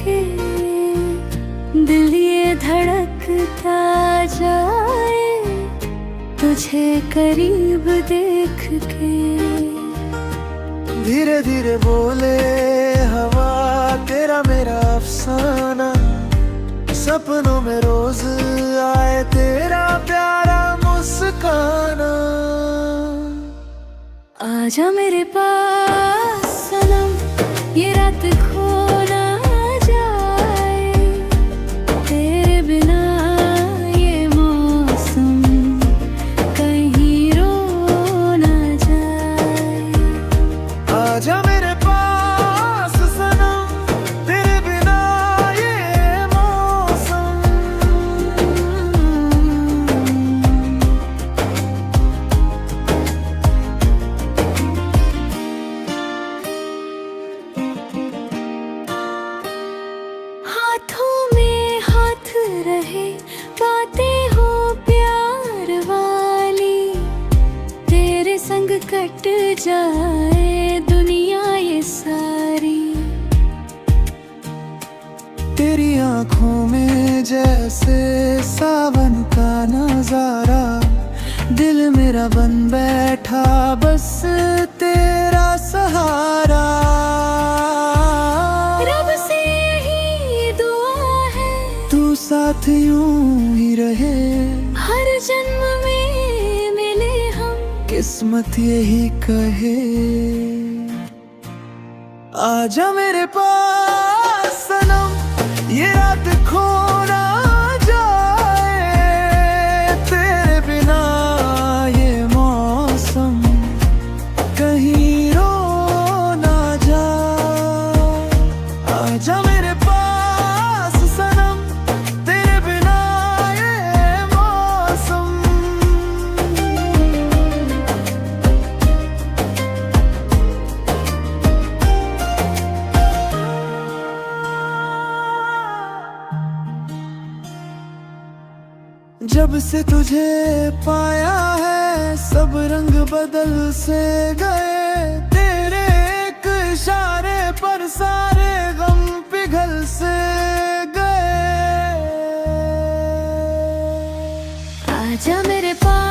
के दिल ये धड़कता जाए तुझे करीब देख के। धीरे धीरे बोले हवा तेरा मेरा अफसाना, सपनों में रोज आए तेरा प्यारा मुस्काना। आजा मेरे पास सनम, ये रात खो ना जाए, तेरे बिना ये मौसम कहीं रो ना जाए। आजा मेरे पास सनम, तेरे बिना ये मौसम। हाथों में हाथ रहे बातें हो प्यार वाली, तेरे संग कट जाए दुनिया ये सारी। तेरी आंखों में जैसे सावन का नजारा, दिल मेरा बन बैठा बस तेरा सहारा। रब से यही दुआ है तू साथ यूं ही रहे, हर जन्म में मिले हम, किस्मत यही कहे। आजा मेरे पास सनम, ये रात खो ना जाए, तेरे बिना ये मौसम कहीं रो ना जाए। आजा मेरे पास सनम, तेरे बिना ये मौसम। जब से तुझे पाया है सब रंग बदल से गए, तेरे एक इशारे पर सारे गम पिघल से गए। आजा मेरे पास